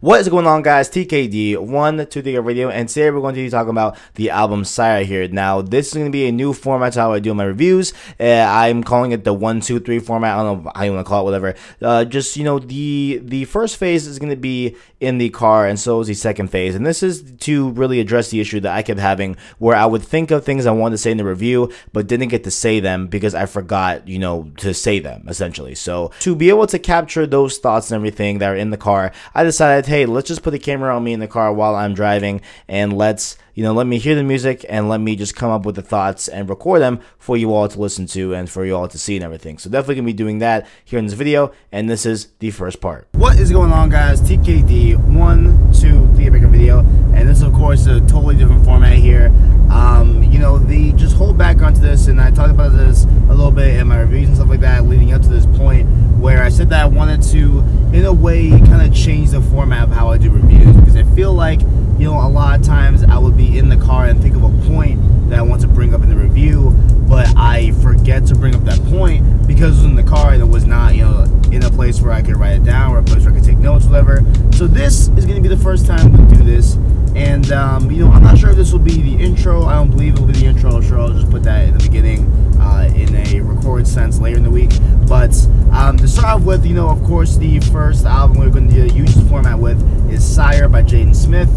What is going on, guys? TKD 123 Radio, and today we're going to be talking about the album SYRE here. Now, this is going to be a new format to how I do my reviews. I'm calling it the 1, 2, 3 format. I don't know how you want to call it, whatever. Just, you know, the first phase is going to be in the car, and so is the second phase. And this is to really address the issue that I kept having, where I would think of things I wanted to say in the review, but didn't get to say them because I forgot, you know, to say them, essentially. So to be able to capture those thoughts and everything that are in the car, I decided, hey, let's just put the camera on me in the car while I'm driving, and let's, you know, let me hear the music and let me just come up with the thoughts and record them for you all to listen to and for you all to see and everything. So definitely gonna be doing that here in this video, and this is the first part. What is going on, guys? TKD 1, 2, 3 bigger video, and this is of course a totally different format here. You know, the just whole background to this, and I talked about this a little bit in my reviews and stuff like that leading up to this point, where I said that I wanted to, in a way, kind of change the format of how I do reviews, because I feel like, you know, a lot of times I would be in the car and think of a point that I want to bring up in the review, but I forget to bring up that point because it was in the car and it was not, you know, in a place where I could write it down or a place where I could take notes, whatever. So this is going to be the first time we do this, and you know, I'm not sure if this will be the intro. I don't believe it will be the intro. Sure, I'll just put that in the beginning in a recorded sense later in the week. But to start off with, you know, of course, the first album we're going to use this format with is SYRE by Jaden Smith.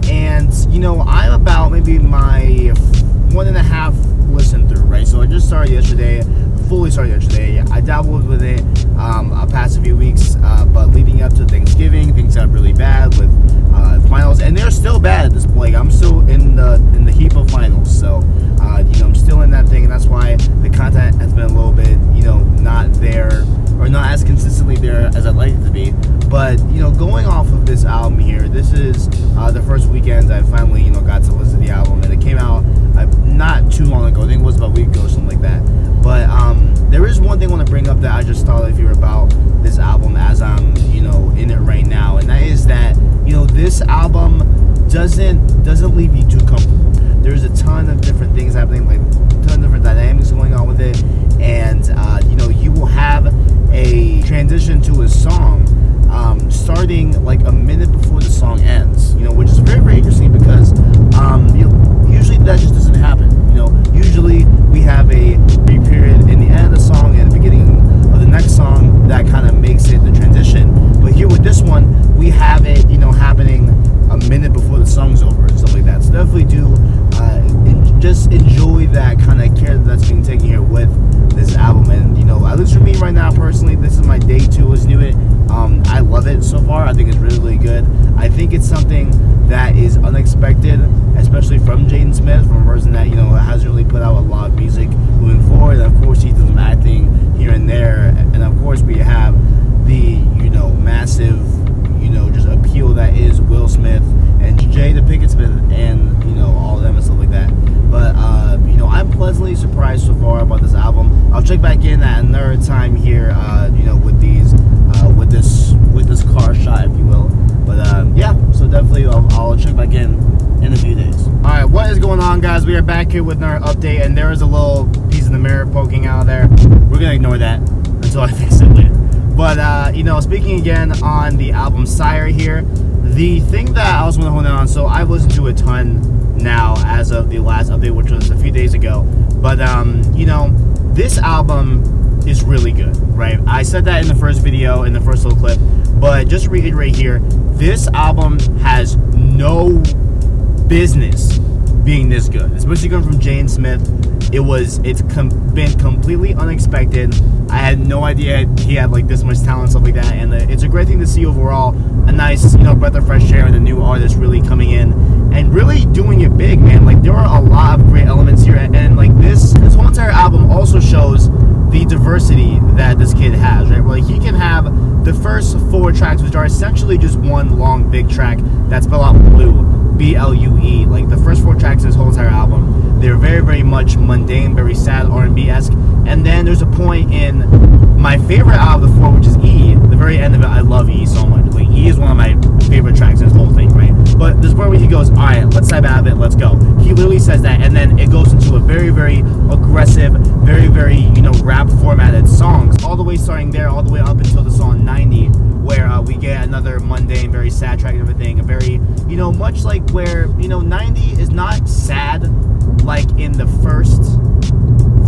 And, you know, I'm about maybe my 1.5 listen through, right? So I just started yesterday, fully started yesterday. I dabbled with it past few weeks, but leading up to Thanksgiving, things got really bad with finals, and they're still bad at this point. I'm still in the heap of finals, so you know, I'm still in that thing, and that's why the content has been a little bit, you know, not there, or not as consistently there as I'd like it to be. But, you know, going off of this album here, this is the first weekend I finally, you know, got to listen to the album, and it came out not too long ago. I think it was about a week ago or something like that. But there is one thing I want to bring up that I just thought of here about this album as I'm, you know, in it right now, and that is that, you know, this album doesn't leave you too comfortable. There's a ton of different things happening, like a ton of different dynamics going on with it, and you know, you will have a transition to a song starting like a minute before the song ends, you know, which is very, very interesting because you know, usually that just doesn't happen. You know, usually we have a brief period in the end of the song and the beginning of the next song that kind of makes it the transition. But here with this one, we have it, you know, happening a minute before the song's over and stuff like that. So definitely do just enjoy that kind of care that's being taken here with this album. And, you know, at least for me right now personally, this is my day 2 listening to it. I love it so far. I think it's really, really good. I think it's something that is unexpected, especially from Jaden Smith, from a person that, you know, hasn't really put out a lot of music moving forward. And of course, he does some acting here and there, and of course we have the, you know, massive, you know, just appeal that is Will Smith and Jada Pinkett Smith, and, you know, all of them and stuff like that. But you know, I'm pleasantly surprised so far about this album. I'll check back in at another time here, you know, with these with this car shot, if you will. But yeah, so definitely I'll check back in a few days. All right, what is going on, guys? We are back here with another update, and there is a little piece in the mirror poking out there. We're gonna ignore that until I fix it later. But you know, speaking again on the album SYRE here, the thing that I also want to hone in on, so I've listened to a ton now as of the last update, which was a few days ago. But you know, this album is really good, right? I said that in the first video, in the first little clip, but just to reiterate here, this album has no business being this good, especially coming from Jaden Smith. It's been completely unexpected. I had no idea he had like this much talent and stuff like that, and it's a great thing to see overall. A nice, you know, breath of fresh air, and a new artist really coming in and really doing it big, man. Like, there are a lot of great elements here, and like this whole entire album also shows the diversity that this kid has, right? Like, he can have the first 4 tracks, which are essentially just one long big track that's spelled out Blue, B-L-U-E. Like, the first 4 tracks of this whole entire album, they're very, very much mundane, very sad, R&B-esque. And then there's a point in my favorite out of the 4, which is E. The very end of it, I love E so much. Like, E is one of my favorite tracks in this whole thing, right? But there's a point where he goes, all right, let's type out of it, let's go. He literally says that, and then it goes into a very, very aggressive, very, very, you know, rap formatted songs. All the way starting there, all the way up until the song 90, where we get another mundane, very sad track and everything. A very, you know, much like where, you know, 90 is not sad like in the first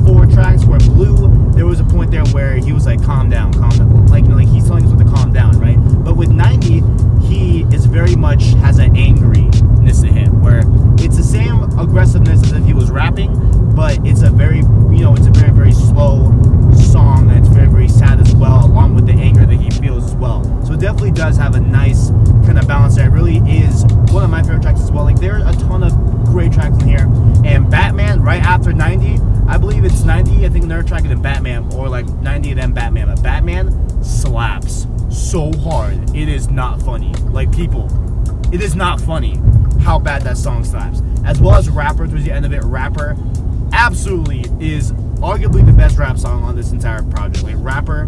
4 tracks, where Blue, there was a point there where he was like, calm down, like, you know, like he's telling us what to calm down, right? But with 90, he is very much has an angriness to him, where it's the same aggressiveness as if he was rapping, but it's a very, you know, it's a very, very slow song, and it's very, very sad as well, along with the anger that he feels as well. So it definitely does have a nice kind of balance there. It really is one of my favorite tracks as well. Like, there are a ton of great tracks in here, and Batman right after 90, I believe it's 90, I think another track and then Batman, or like 90 then Batman, but Batman slaps so hard, it is not funny. Like, people, it is not funny how bad that song slaps. As well as Rapper towards the end of it. Rapper absolutely is arguably the best rap song on this entire project. Like, Rapper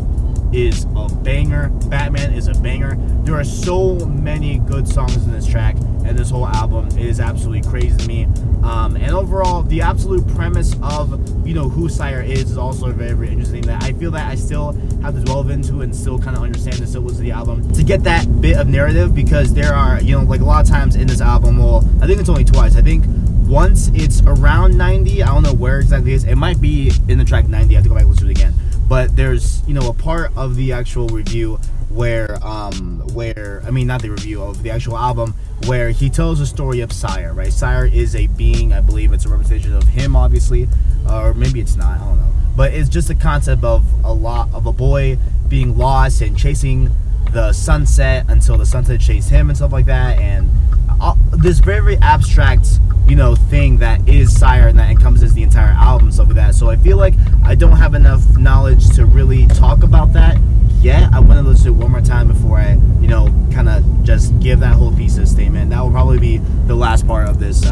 is a banger, Batman is a banger. There are so many good songs in this track and this whole album. It is absolutely crazy to me. And overall, the absolute premise of, you know, who SYRE is also very, very interesting. That I feel that I still have to delve into and still kind of understand the syllables of the album to get that bit of narrative, because there are, you know, like a lot of times in this album, well, I think it's only twice. I think once it's around 90, I don't know where exactly it is. It might be in the track 90. I have to go back and listen to it again. But there's, you know, a part of the actual review where I mean, not the review of the actual album, where he tells the story of SYRE, right? SYRE is a being, I believe it's a representation of him, obviously, or maybe it's not, I don't know. But it's just a concept of a boy being lost and chasing the sunset until the sunset chased him and stuff like that, and this very, very abstract, you know, thing that is SYRE, and that encompasses the entire album and stuff like that. So I feel like I don't have enough knowledge to really talk about that yet. I want to listen to it one more time before I, you know, kind of just give that whole thesis statement. That will probably be the last part of this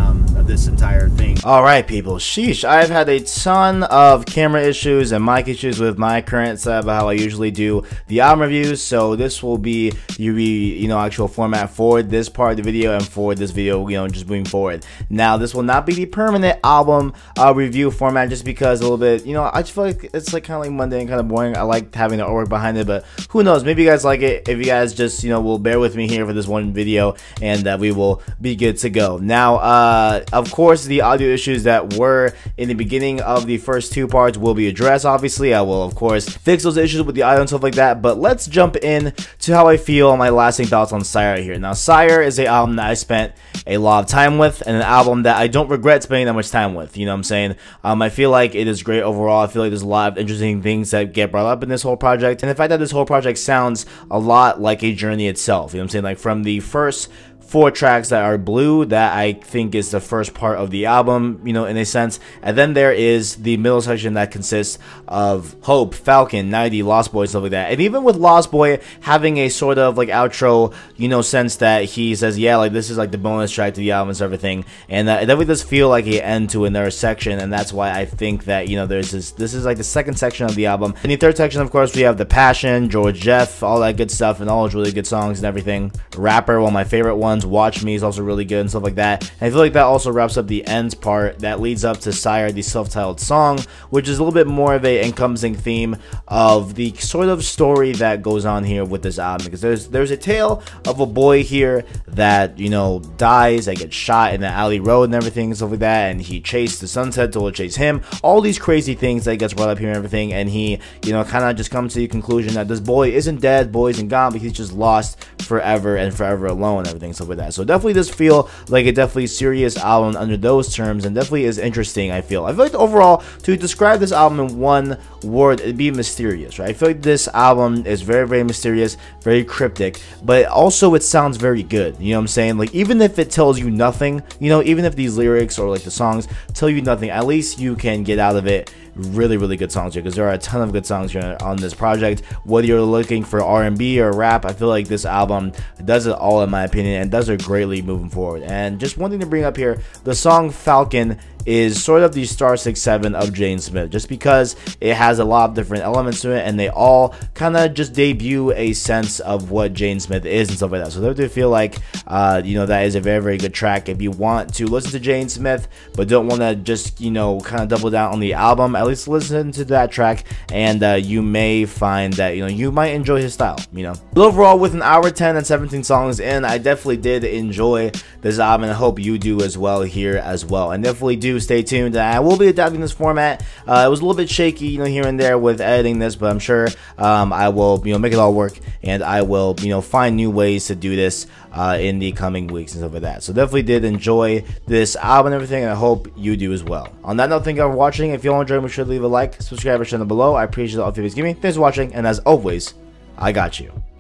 entire thing. All right, people. Sheesh, I've had a ton of camera issues and mic issues with my current setup, how I usually do the album reviews. So this will be the, you know, actual format for this part of the video and for this video, you know, just moving forward. Now, this will not be the permanent album review format, just because a little bit, you know, I just feel like it's like kind of like mundane, kind of boring. I like having the artwork behind it, but who knows? Maybe you guys like it. If you guys just, you know, will bear with me here for this one video, and we will be good to go. Now, of course, the audio issues that were in the beginning of the first 2 parts will be addressed. Obviously, I will, of course, fix those issues with the audio and stuff like that. But let's jump in to how I feel, my lasting thoughts on SYRE here. Now, SYRE is an album that I spent a lot of time with, and an album that I don't regret spending that much time with. You know what I'm saying? I feel like it is great overall. I feel like there's a lot of interesting things that get brought up in this whole project, and the fact that this whole project sounds a lot like a journey itself. You know what I'm saying? Like, from the first 4 tracks that are Blue, that I think is the first part of the album, you know, in a sense, and then there is the middle section that consists of Hope, Falcon, 90, Lost Boy, stuff like that. And even with Lost Boy having a sort of like outro, you know, sense that he says, yeah, like this is like the bonus track to the album and everything, and it definitely does feel like an end to another section, and that's why I think that, you know, there's this is like the second section of the album. In the third section, of course, we have The Passion, George Jeff, all that good stuff, and all those really good songs and everything. Rapper, one of my favorite ones. Watch Me is also really good and stuff like that. And I feel like that also wraps up the ends part that leads up to SYRE, the self-titled song, which is a little bit more of a encompassing theme of the sort of story that goes on here with this album, because there's a tale of a boy here that, you know, dies, that gets shot in the alley road and everything and stuff like that, and he chased the sunset till it chased him, all these crazy things that gets brought up here and everything, and he, you know, kind of just comes to the conclusion that this boy isn't dead, boy isn't gone, but he's just lost forever and forever alone and everything, stuff like that. So definitely does feel like a definitely serious album under those terms, and definitely is interesting. I feel like overall, to describe this album in one word, it'd be mysterious, right? I feel like this album is very, very mysterious, very cryptic, but also it sounds very good. You know what I'm saying? Like, even if it tells you nothing, you know, even if these lyrics or like the songs tell you nothing, at least you can get out of it really, really good songs here, because there are a ton of good songs here on this project. Whether you're looking for R&B or rap, I feel like this album does it all, in my opinion, and does it greatly moving forward. And just one thing to bring up here, the song Falcon is sort of the Star 67 of Jaden Smith, just because it has a lot of different elements to it, and they all kind of just debut a sense of what Jaden Smith is and stuff like that. So I do feel like, you know, that is a very, very good track. If you want to listen to Jaden Smith, but don't want to just, you know, kind of double down on the album, at least listen to that track, and you may find that, you know, you might enjoy his style, you know. But overall, with an hour 10 and 17 songs in, I definitely did enjoy this album, and I hope you do as well here as well. And definitely do stay tuned. I will be adapting this format. It was a little bit shaky, you know, here and there with editing this, but I'm sure I will, you know, make it all work, and I will, you know, find new ways to do this in the coming weeks and stuff like that. So definitely did enjoy this album and everything, and I hope you do as well. On that note, thank you all for watching. If you all enjoyed, make sure to leave a like, subscribe, or share down below. I appreciate all the feedback you give me. Thanks for watching, and as always, I got you.